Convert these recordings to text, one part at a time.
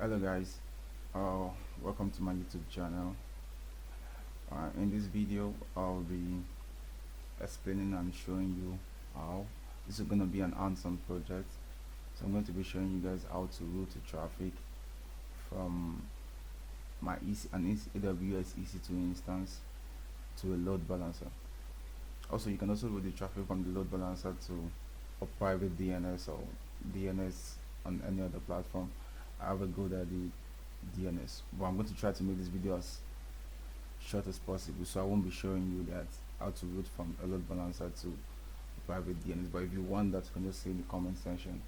Hello guys, uh, welcome to my YouTube channel. In this video I'll be explaining and showing you how this is going to be an hands-on project. So I'm going to be showing you guys how to route the traffic from my AWS EC2 instance to a load balancer. Also, you can also route the traffic from the load balancer to a private DNS or DNS on any other platform. I have a go at the DNS, but I'm going to try to make this video as short as possible, so I won't be showing you that how to route from a load balancer to a private DNS. But if you want that, you can just say in the comment section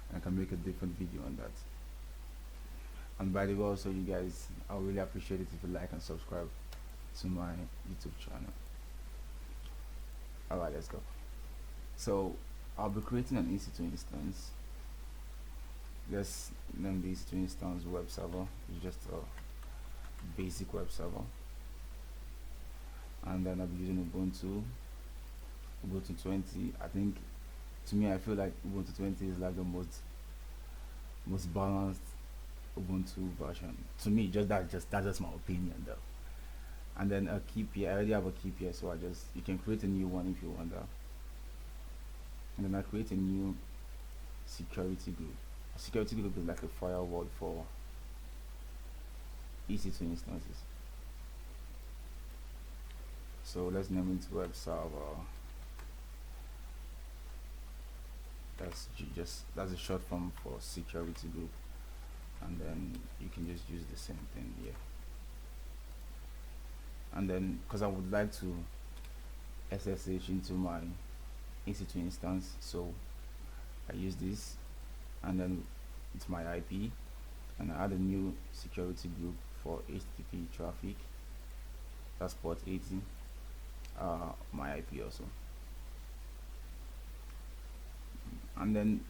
and I can make a different video on that. And by the way, also, you guys, I would really appreciate it if you like and subscribe to my YouTube channel. Alright, let's go. So I'll be creating an EC2 instance. Let's name the EC2 instance web server. It's just a basic web server, and then I'll be using Ubuntu 20. I think, to me, I feel like Ubuntu 20 is like the most balanced Ubuntu version. To me, that's just my opinion though. And then a key pair. I already have a key pair, so you can create a new one if you want that. And then I create a new security group. A security group is like a firewall for EC2 instances. So let's name it web server. That's a short form for security group, and then you can just use the same thing here. And then, because I would like to SSH into my EC2 instance, so I use this, and then it's my IP, and I add a new security group for HTTP traffic. That's port 80, my IP also. And then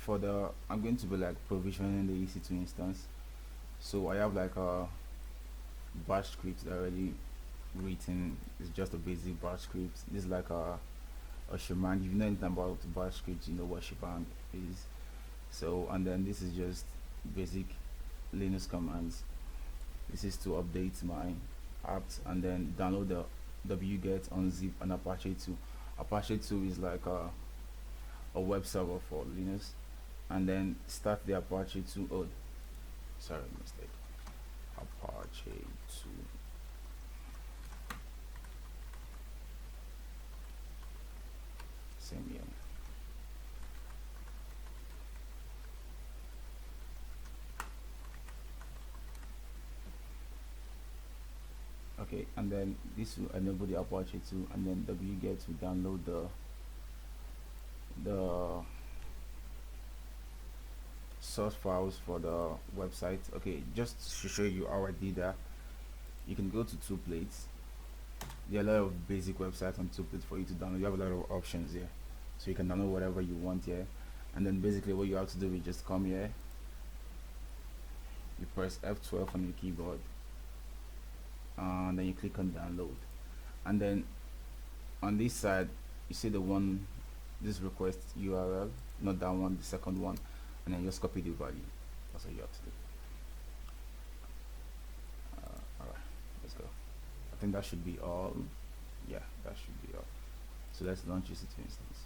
I'm going to be like provisioning the EC2 instance. So I have like a bash script already written. It's just a basic bash script. This is like a shebang. If you know anything about bash scripts, you know what shebang is. So, and then this is just basic Linux commands. This is to update my apps, and then download the wget, unzip, and Apache 2. Apache 2 is like a web server for Linux, and then start the Apache 2. Oh, sorry, mistake. Apache 2. Same here. Okay, and then this will enable the Apache 2, and then wget will download the source files for the website. Okay, just to show you how I did that, you can go to 2plates. There are a lot of basic websites on 2plates for you to download. You have a lot of options here, so you can download whatever you want here. And then basically what you have to do is just come here, you press F12 on your keyboard, and then you click on download, and then on this side you see this request URL, not that one, the second one, and then just copy the value. That's what you have to do. Alright, let's go. I think that should be all. Yeah, that should be all. So let's launch EC2 instance.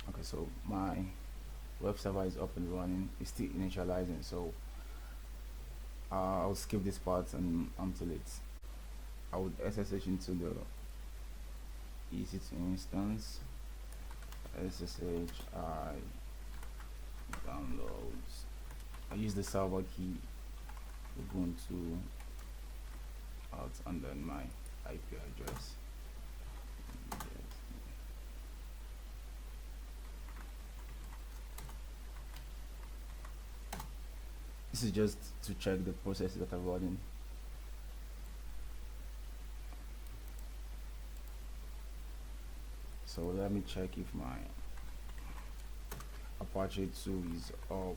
Okay, so my web server is up and running. It's still initializing, so I'll skip this part until I would SSH into the EC2 instance. SSH I downloads. I use the server key Ubuntu out, and then my IP address. This is just to check the processes that are running. So let me check if my Apache 2 is up.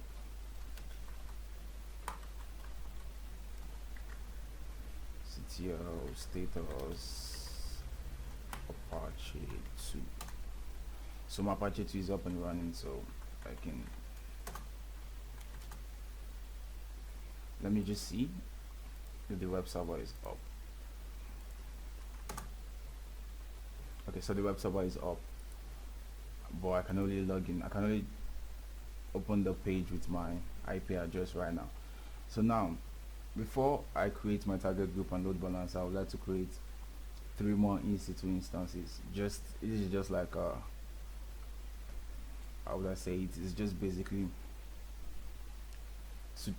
CTL status Apache 2. So my Apache 2 is up and running, so I can, let me just see if the web server is up. Okay, so the web server is up, but I can only log in, I can only open the page with my IP address right now. So now, before I create my target group and load balancer, I would like to create 3 more EC2 instances. This is just like how would I say it? It's just basically to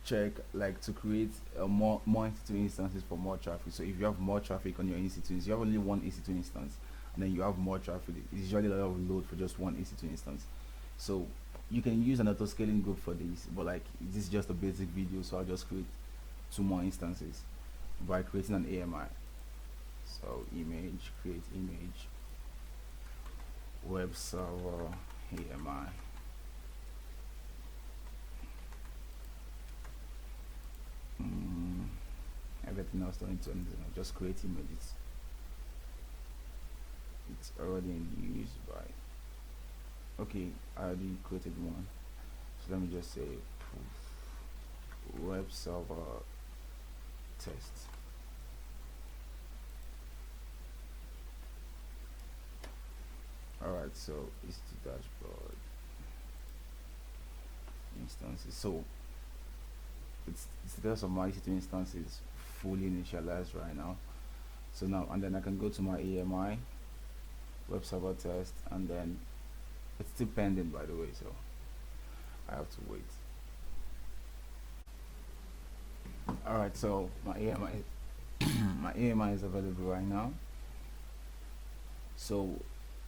check, like to create more EC2 instances for more traffic. So if you have more traffic on your EC2, you have only one EC2 instance, and then you have more traffic, it's usually a lot of load for just one EC2 instance. So you can use an auto scaling group for this, but like this is just a basic video, so I'll just create 2 more instances by creating an AMI. So image, create image, web server AMI. Everything else don't need to just create images. It's already in use by, okay, I already created one, so let me just say web server test. Alright, so it's the dashboard instances. So it's there's some EC2 instances fully initialized right now. So now, and then I can go to my AMI web server test, and then it's still pending, by the way, so I have to wait. Alright, so my AMI my AMI is available right now. So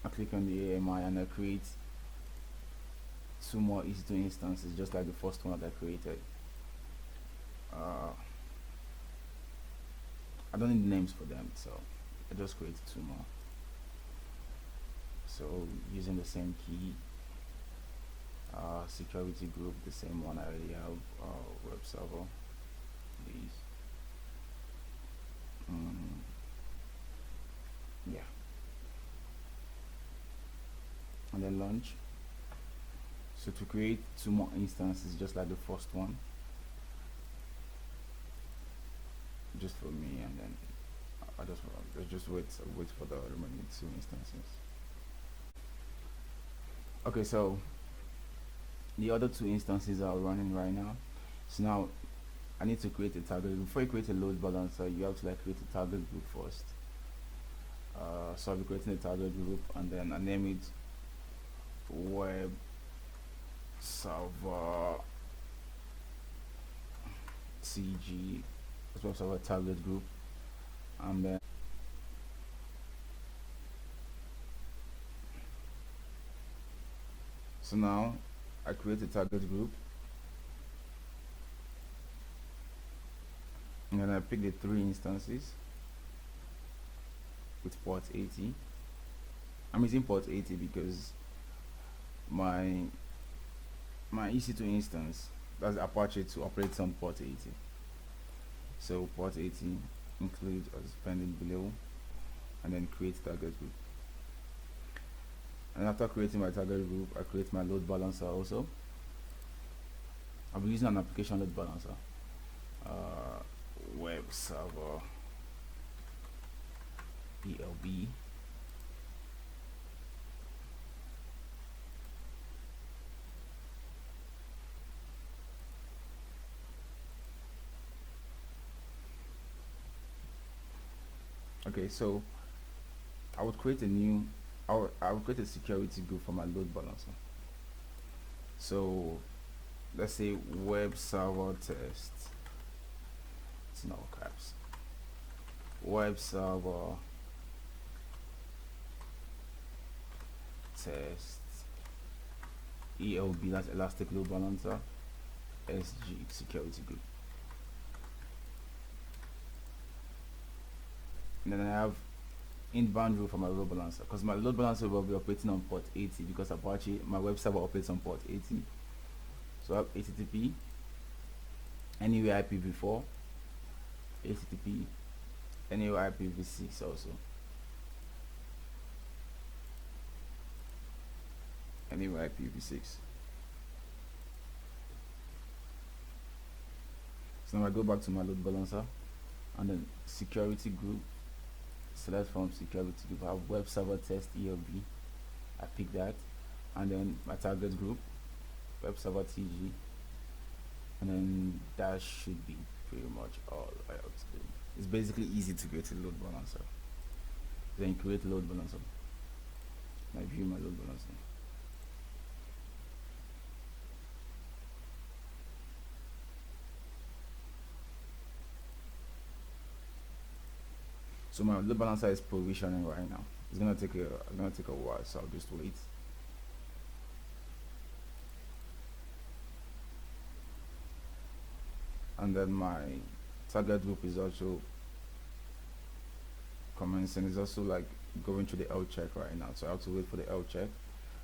I click on the AMI and I create 2 more EC2 instances, just like the first one that I created. I don't need names for them, so I just create 2 more. So using the same key, security group, the same one I already have, web server, these. Yeah, and then launch. So to create 2 more instances, just like the first one, just for me, and then I just wait for the remaining 2 instances. Okay, so the other 2 instances are running right now. So now I need to create a target group. Before you create a load balancer, you have to like create a target group first. So I'll be creating a target group, and then I name it web server TG, web server target group, and then so now I create a target group, and then I pick the 3 instances with port 80. I'm using port 80 because my EC2 instance, that's Apache 2, operates on port 80. So port 80 include as pending below, and then create target group. And after creating my target group, I create my load balancer also. I'll be using an application load balancer, web server ELB. Okay, so I would create a new, I would create a security group for my load balancer. So let's say web server test, it's in all caps, web server test ELB, that's elastic load balancer, SG security group. And then I have inbound rule for my load balancer, because my load balancer will be operating on port 80 because Apache, my web server operates on port 80. So I have HTTP anywhere IPv4, HTTP anywhere IPv6 also. Anywhere IPv6. So now I go back to my load balancer and then security group, select from security group, I have web server test ELB, I pick that, and then my target group, web server TG, and then that should be pretty much all I have to do. It's basically easy to create a load balancer. Then create load balancer. I view my load balancer. So my load balancer is provisioning right now. It's gonna take a while, so I'll just wait. And then my target group is also commencing. It's also like going through the L check right now, so I have to wait for the L check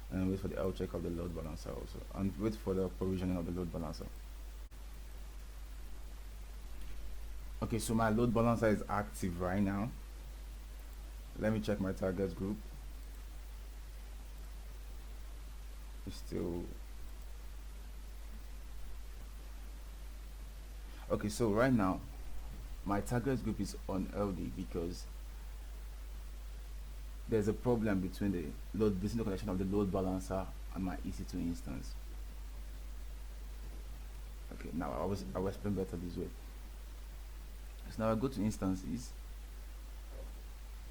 and then wait for the L check of the load balancer also, and wait for the provisioning of the load balancer. Okay, so my load balancer is active right now. Let me check my target group. It's still okay. So right now my target group is on LD because there's a problem between the connection of the load balancer and my EC2 instance. Okay, now I will explain better this way. So now I go to instances,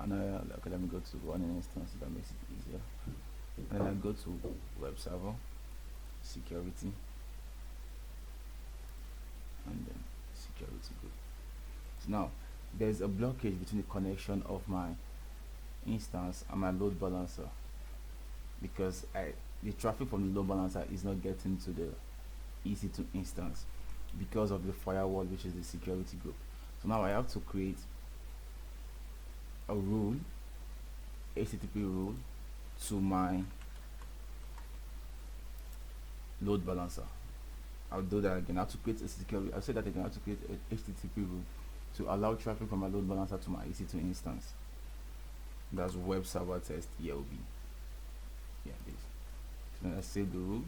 and okay, let me go to one instance, that makes it easier. And then I go to web server, security, and then security group. So now there's a blockage between the connection of my instance and my load balancer because the traffic from the load balancer is not getting to the EC2 instance because of the firewall, which is the security group. So now I have to create a rule, HTTP rule, to my load balancer. I'll do that again. I have to create a security. I'll say that again. I have to create a HTTP rule to allow traffic from my load balancer to my EC2 instance. That's web server test ELB. Yeah, this. So then I save the rule.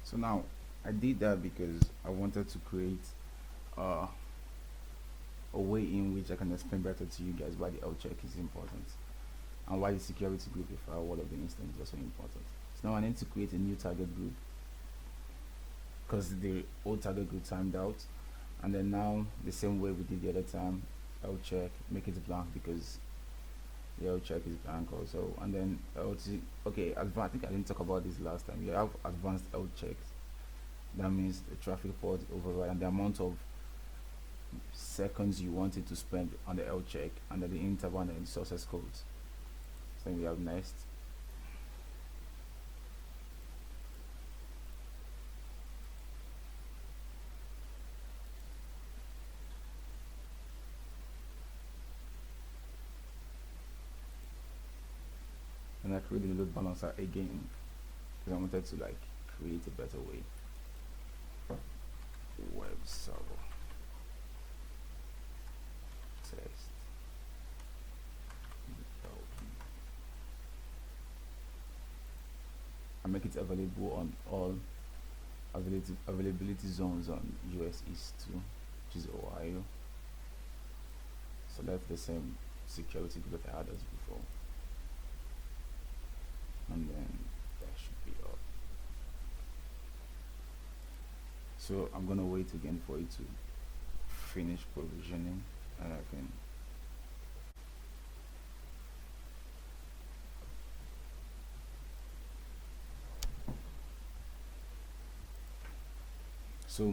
So now I did that because I wanted to create a way in which I can explain better to you guys why the L check is important and why the security group, the firewall of the instance, is also important. So now I need to create a new target group because the old target group timed out, and then now the same way we did the other time, L check, make it blank because the L check is blank also, and then LT, okay, I think I didn't talk about this last time. You have advanced L checks. That means the traffic port override and the amount of seconds you want it to spend on the L check, and then the interval and the sources codes. So we have next. And I created the load balancer again because I wanted to like create a better way. Web server test and make it available on all availability zones on US East 2, which is Ohio. Select the same security group that I had as before, and then that should be up. So I'm gonna wait again for it to finish provisioning, and I can so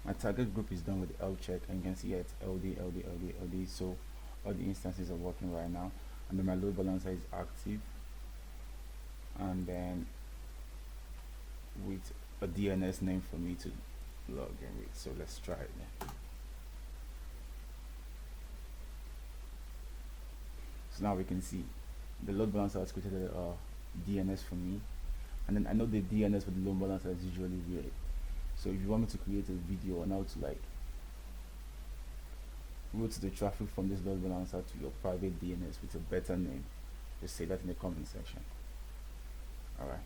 My target group is done with the L check, and you can see it's LD. So all the instances are working right now, and then my load balancer is active, and then with a DNS name for me to log in with. So let's try it then. So now we can see the load balancer has created a DNS for me, and then I know the DNS for the load balancer is usually weird. So if you want me to create a video on how to like route the traffic from this load balancer to your private DNS with a better name, just say that in the comment section. Alright.